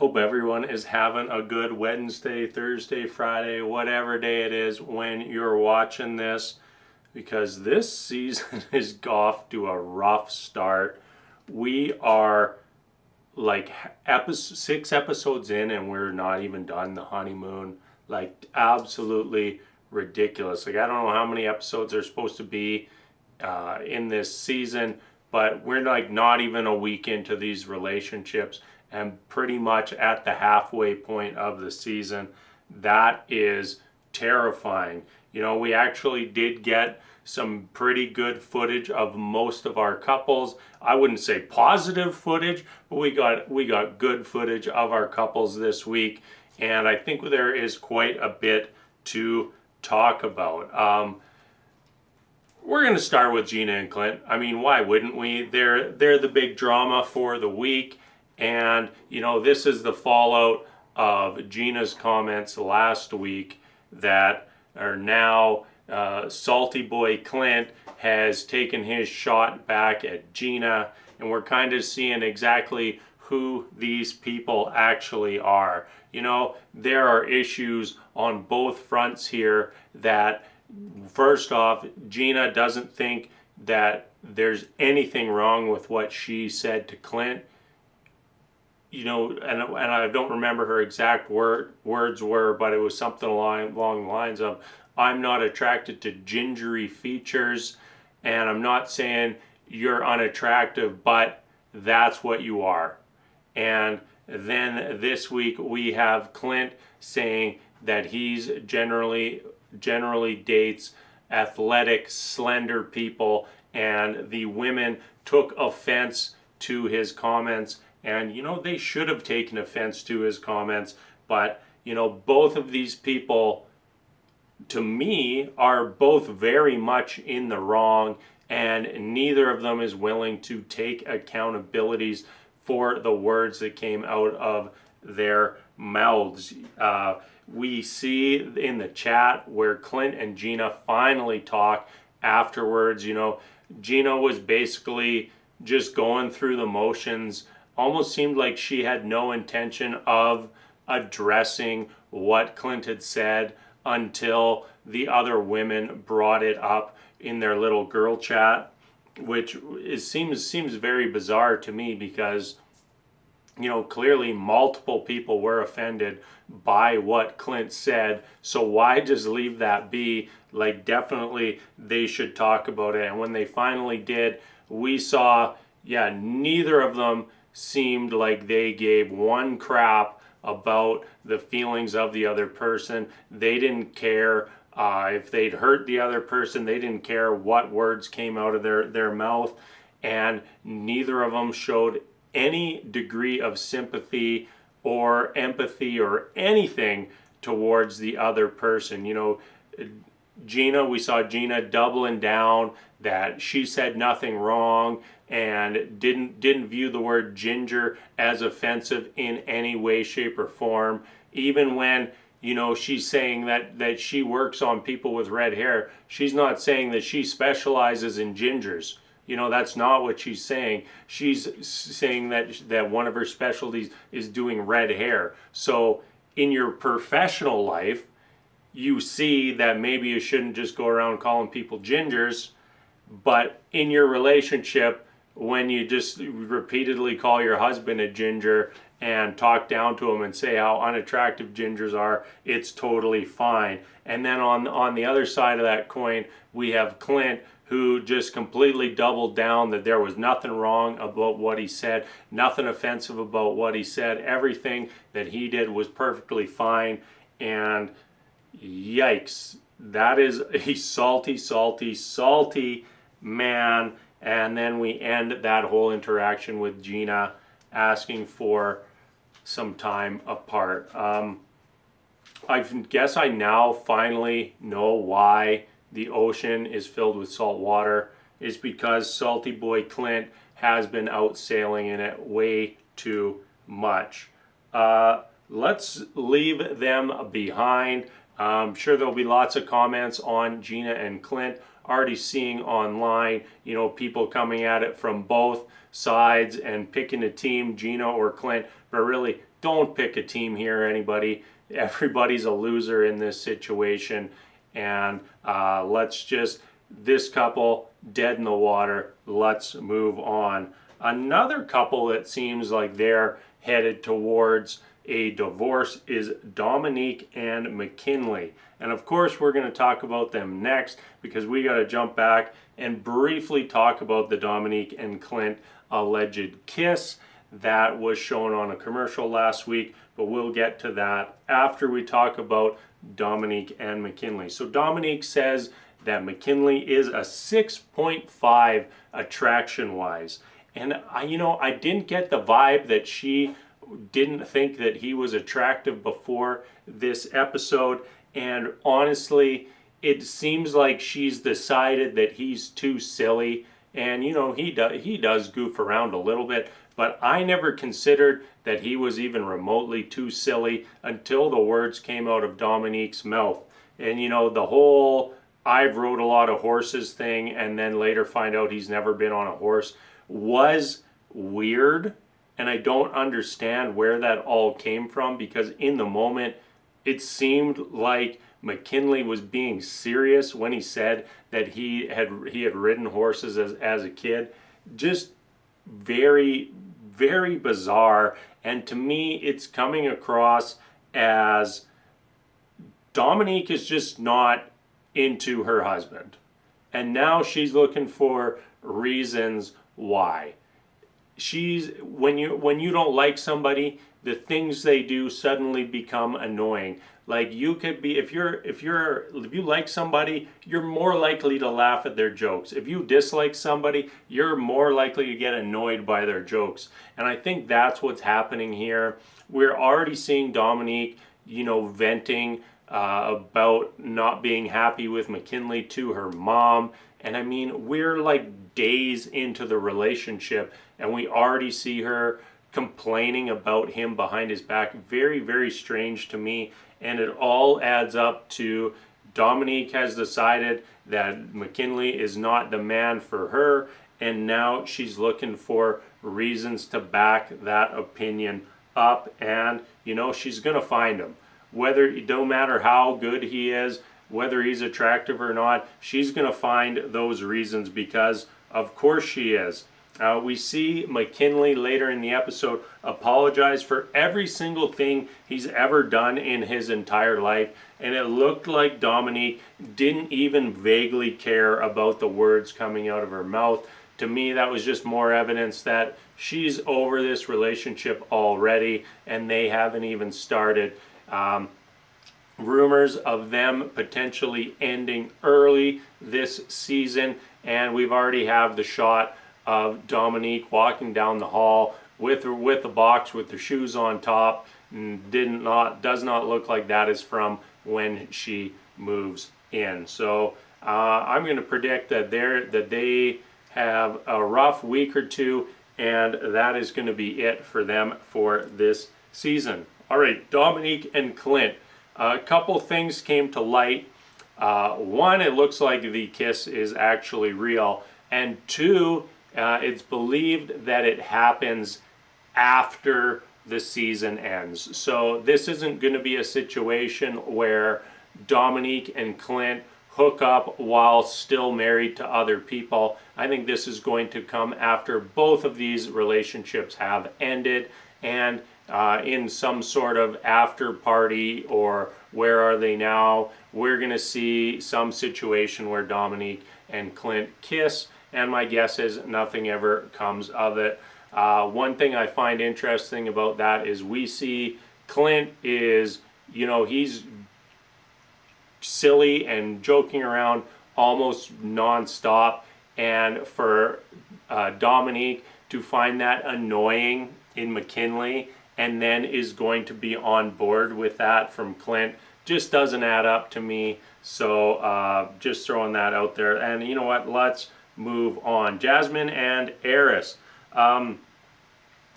Hope everyone is having a good Wednesday, Thursday, Friday, whatever day it is when you're watching this, because this season is off to a rough start. We are like 6 episodes in and we're not even done the honeymoon. Like, absolutely ridiculous. Like, I don't know how many episodes are supposed to be in this season, but we're like not even a week into these relationships and pretty much at the halfway point of the season. That is terrifying. You know, we actually did get some pretty good footage of most of our couples. I wouldn't say positive footage, but we got good footage of our couples this week, and I think there is quite a bit to talk about. We're going to start with Gina and Clint. I mean, why wouldn't we? They're the big drama for the week. And, you know, this is the fallout of Gina's comments last week that are now Salty Boy Clint has taken his shot back at Gina. And we're kind of seeing exactly who these people actually are. You know, there are issues on both fronts here that, first off, Gina doesn't think that there's anything wrong with what she said to Clint. You know, and I don't remember her exact words were, but it was something along the lines of, I'm not attracted to gingery features, and I'm not saying you're unattractive, but that's what you are. And then this week we have Clint saying that he's generally dates athletic, slender people, and the women took offense to his comments. And, you know, they should have taken offense to his comments. But, you know, both of these people, to me, are both very much in the wrong. And neither of them is willing to take accountabilities for the words that came out of their mouths. We see in the chat where Clint and Gina finally talk afterwards. You know, Gina was basically just going through the motions. Almost seemed like she had no intention of addressing what Clint had said until the other women brought it up in their little girl chat, which seems very bizarre to me because, you know, clearly multiple people were offended by what Clint said. So why just leave that be? Like, definitely they should talk about it. And when they finally did, we saw, yeah, neither of them seemed like they gave one crap about the feelings of the other person. They didn't care if they'd hurt the other person. They didn't care what words came out of their mouth. And neither of them showed any degree of sympathy or empathy or anything towards the other person. You know, we saw Gina doubling down that she said nothing wrong and didn't view the word ginger as offensive in any way, shape, or form. Even when, you know, she's saying that she works on people with red hair, she's not saying that she specializes in gingers. You know, that's not what she's saying. She's saying that one of her specialties is doing red hair. So in your professional life, you see that maybe you shouldn't just go around calling people gingers, but in your relationship, when you just repeatedly call your husband a ginger and talk down to him and say how unattractive gingers are, it's totally fine. And then on the other side of that coin, we have Clint, who just completely doubled down that there was nothing wrong about what he said, nothing offensive about what he said. Everything that he did was perfectly fine. And yikes, that is a salty, salty, salty man. And then we end that whole interaction with Gina asking for some time apart. I guess I now finally know why the ocean is filled with salt water. Is because Salty Boy Clint has been out sailing in it way too much. Let's leave them behind. I'm sure there'll be lots of comments on Gina and Clint. Already seeing online, you know, people coming at it from both sides and picking a team, Gina or Clint, but really don't pick a team here, anybody. Everybody's a loser in this situation, and let's just, this couple dead in the water, let's move on. Another couple that seems like they're headed towards a divorce is Dominique and McKinley. And of course we're going to talk about them next, because we got to jump back and briefly talk about the Dominique and Clint alleged kiss that was shown on a commercial last week, but we'll get to that after we talk about Dominique and McKinley. So Dominique says that McKinley is a 6.5 attraction wise, and I didn't get the vibe that she didn't think that he was attractive before this episode, and honestly it seems like she's decided that he's too silly, and he does goof around a little bit, but I never considered that he was even remotely too silly until the words came out of Dominique's mouth. And the whole "I've rode a lot of horses" thing, and then later find out he's never been on a horse, was weird, and I don't understand where that all came from, because in the moment it seemed like McKinley was being serious when he said that he had ridden horses as a kid. Just very, very bizarre, and to me it's coming across as Dominique is just not into her husband, and now she's looking for reasons why. When you don't like somebody, the things they do suddenly become annoying. Like, you could be, if you like somebody, you're more likely to laugh at their jokes. If you dislike somebody, you're more likely to get annoyed by their jokes. And I think that's what's happening here. We're already seeing Dominique, venting about not being happy with McKinley to her mom. And I mean, we're like days into the relationship, and we already see her complaining about him behind his back. Very, very strange to me. And it all adds up to Dominique has decided that McKinley is not the man for her, and now she's looking for reasons to back that opinion up, and she's gonna find him. No matter how good he is, whether he's attractive or not, she's gonna find those reasons, because of course she is. We see McKinley later in the episode apologize for every single thing he's ever done in his entire life, and it looked like Dominique didn't even vaguely care about the words coming out of her mouth. To me, that was just more evidence that she's over this relationship already, and they haven't even started. Rumors of them potentially ending early this season, and we've already have the shot of Dominique walking down the hall with the box with the shoes on top. Does not look like that is from when she moves in. So I'm going to predict that they have a rough week or two, and that is going to be it for them for this season. All right, Dominique and Clint. A couple things came to light. One, it looks like the kiss is actually real, and two, it's believed that it happens after the season ends. So this isn't going to be a situation where Dominique and Clint hook up while still married to other people. I think this is going to come after both of these relationships have ended, and in some sort of after party, or where are they now, we're going to see some situation where Dominique and Clint kiss, and my guess is nothing ever comes of it. One thing I find interesting about that is we see Clint is, he's silly and joking around almost non-stop, and for Dominique to find that annoying in McKinley and then is going to be on board with that from Clint just doesn't add up to me. So just throwing that out there. And you know what, let's move on. Jasmine and Eris. I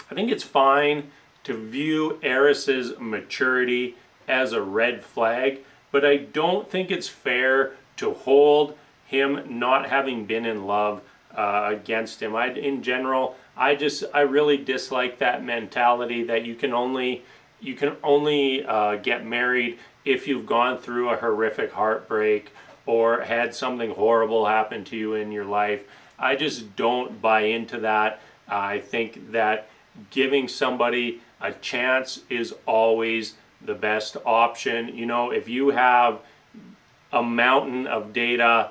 think it's fine to view Eris's maturity as a red flag, but I don't think it's fair to hold him not having been in love against him. In general, I really dislike that mentality that you can only you can only get married if you've gone through a horrific heartbreak or had something horrible happen to you in your life. I just don't buy into that. I think that giving somebody a chance is always the best option. You know, if you have a mountain of data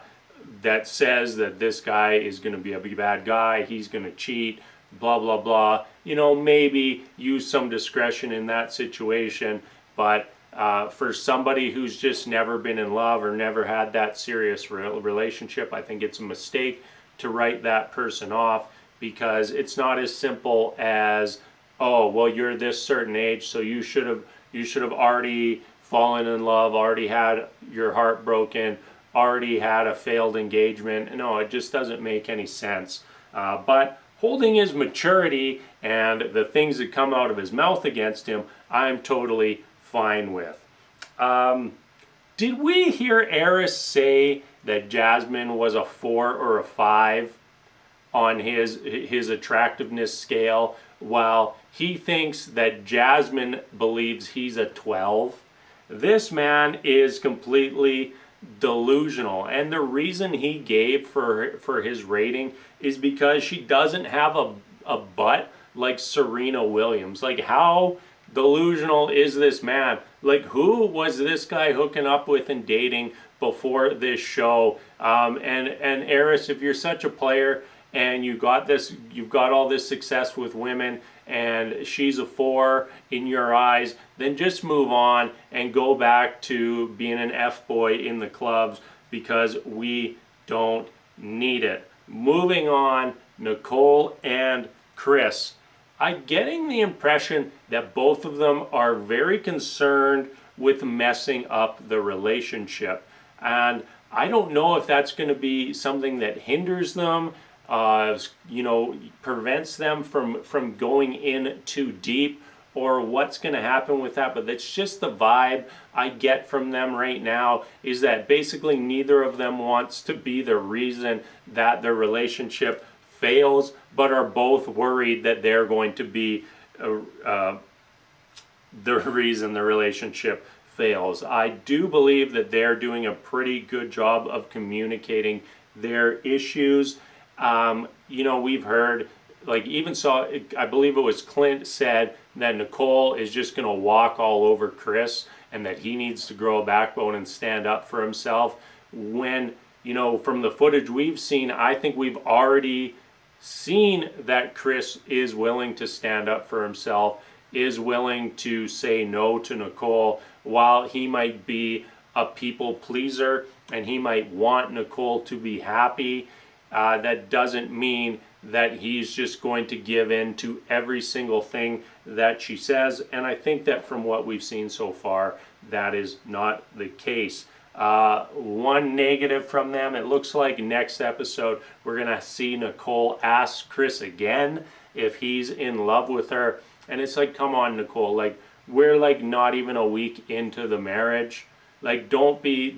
that says that this guy is going to be a bad guy, he's going to cheat, blah, blah, blah, you know, maybe use some discretion in that situation. But for somebody who's just never been in love or never had that serious relationship, I think it's a mistake to write that person off, because it's not as simple as, oh, well, you're this certain age, so you should have already fallen in love, already had your heart broken, already had a failed engagement. No, it just doesn't make any sense. But holding his maturity and the things that come out of his mouth against him, I'm totally fine with. Did we hear Eris say that Jasmine was a 4 or a 5 on his attractiveness scale, while he thinks that Jasmine believes he's a 12? This man is completely delusional, and the reason he gave for his rating is because she doesn't have a butt like Serena Williams. Like, how delusional is this man? Like, who was this guy hooking up with and dating before this show? And Eris, if you're such a player and you've got all this success with women, and she's a 4 in your eyes, then just move on and go back to being an F-boy in the clubs, because we don't need it. Moving on, Nicole and Chris. I'm getting the impression that both of them are very concerned with messing up the relationship. And I don't know if that's going to be something that hinders them, you know, prevents them from going in too deep, or what's going to happen with that. But that's just the vibe I get from them right now, is that basically neither of them wants to be the reason that their relationship fails, but are both worried that they're going to be the reason the relationship fails. I do believe that they're doing a pretty good job of communicating their issues. You know, we've heard, like, even saw, I believe it was Clint said that Nicole is just going to walk all over Chris, and that he needs to grow a backbone and stand up for himself. When, you know, from the footage we've seen, I think we've already seen that Chris is willing to stand up for himself, is willing to say no to Nicole. While he might be a people pleaser and he might want Nicole to be happy, that doesn't mean that he's just going to give in to every single thing that she says. And I think that from what we've seen so far, that is not the case. One negative from them, it looks like next episode we're going to see Nicole ask Chris again if he's in love with her. And it's like, come on, Nicole, like, we're like not even a week into the marriage. Like, don't be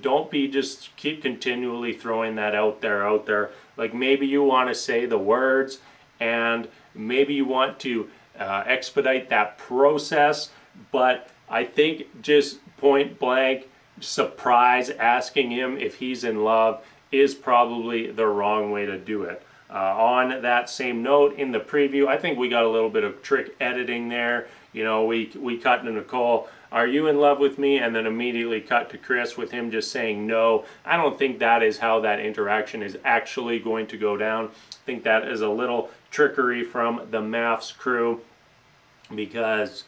just keep continually throwing that out there. Like, maybe you want to say the words, and maybe you want to expedite that process, but I think just point blank surprise asking him if he's in love is probably the wrong way to do it. On that same note, in the preview, I think we got a little bit of trick editing there. You know, we cut to Nicole, are you in love with me? And then immediately cut to Chris with him just saying no. I don't think that is how that interaction is actually going to go down. I think that is a little trickery from the MAFS crew, because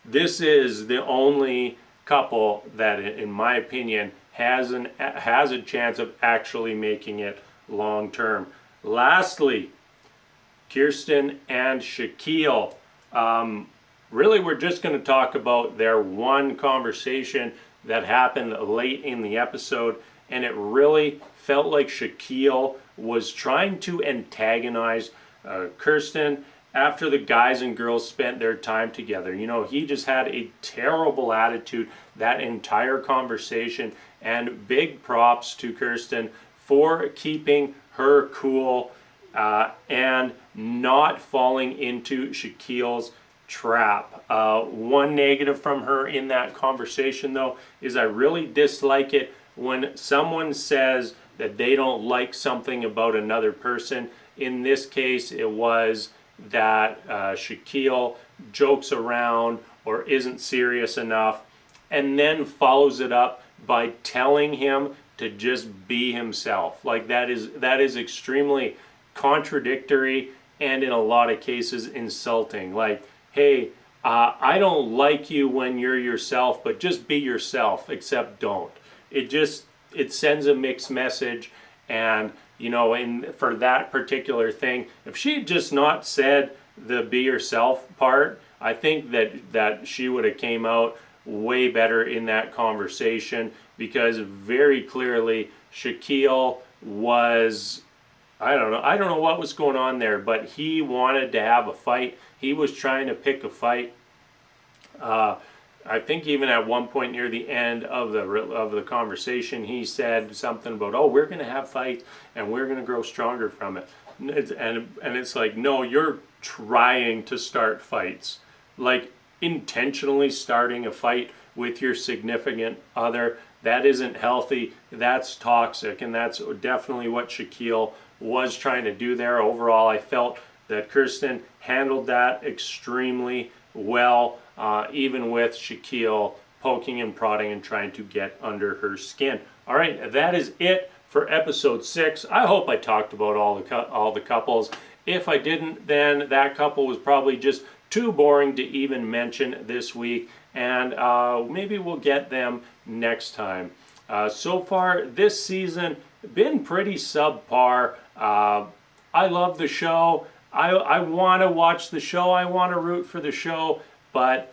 this is the only couple that, in my opinion, has a chance of actually making it long term. Lastly, Kirsten and Shaquille. Really, we're just going to talk about their one conversation that happened late in the episode, and it really felt like Shaquille was trying to antagonize Kirsten after the guys and girls spent their time together. You know, he just had a terrible attitude that entire conversation, and big props to Kirsten for keeping her cool and not falling into Shaquille's trap. One negative from her in that conversation, though, is I really dislike it when someone says that they don't like something about another person. In this case, it was that Shaquille jokes around or isn't serious enough, and then follows it up by telling him to just be himself. Like that is extremely contradictory and in a lot of cases insulting. Like, hey, I don't like you when you're yourself, but just be yourself, except don't. It sends a mixed message. And you know, for that particular thing, if she had just not said the be yourself part, I think that she would have came out way better in that conversation, because very clearly Shaquille was, I don't know what was going on there, but he wanted to have a fight. He was trying to pick a fight. I think even at one point near the end of the conversation, he said something about, "Oh, we're going to have fights and we're going to grow stronger from it." And it's like, no, you're trying to start fights, like intentionally starting a fight with your significant other. That isn't healthy. That's toxic, and that's definitely what Shaquille was trying to do there. Overall, I felt that Kirsten handled that extremely well, even with Shaquille poking and prodding and trying to get under her skin. All right, that is it for episode 6. I hope I talked about all the couples. If I didn't, then that couple was probably just too boring to even mention this week, and maybe we'll get them next time. So far this season, been pretty subpar. I love the show. I want to watch the show. I want to root for the show, but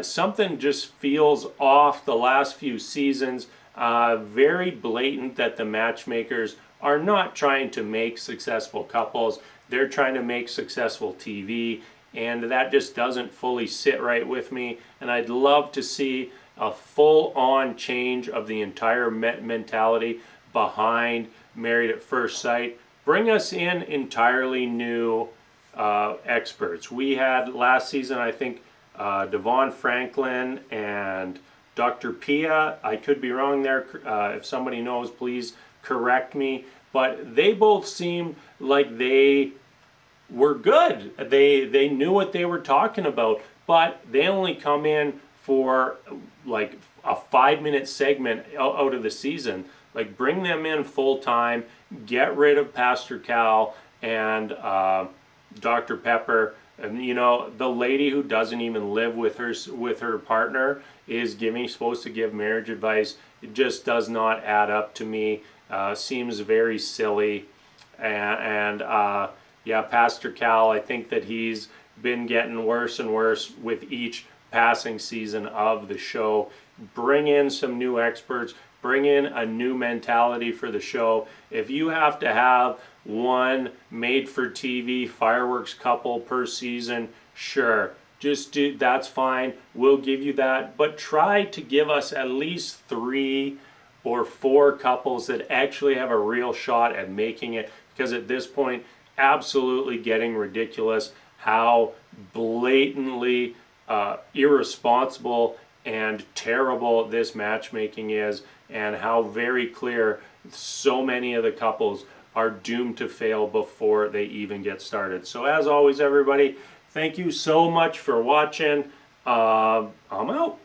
something just feels off the last few seasons. Very blatant that the matchmakers are not trying to make successful couples. They're trying to make successful TV, and that just doesn't fully sit right with me. And I'd love to see a full-on change of the entire mentality behind Married at First Sight. Bring us in entirely new experts. We had last season, I think, Devon Franklin and Dr. Pia. I could be wrong there. If somebody knows, please correct me. But they both seemed like they were good. They knew what they were talking about, but they only come in for like a 5-minute segment out of the season. Like, bring them in full time, get rid of Pastor Cal and Dr. Pepper. And you know, the lady who doesn't even live with her partner is supposed to give marriage advice. It just does not add up to me. Seems very silly. And yeah, Pastor Cal, I think that he's been getting worse and worse with each passing season of the show. Bring in some new experts. Bring in a new mentality for the show. If you have to have one made-for-TV fireworks couple per season, sure, just do, that's fine. We'll give you that. But try to give us at least 3 or 4 couples that actually have a real shot at making it, because at this point, absolutely getting ridiculous how blatantly irresponsible and terrible this matchmaking is, and how very clear so many of the couples are doomed to fail before they even get started. So as always, everybody, thank you so much for watching. I'm out.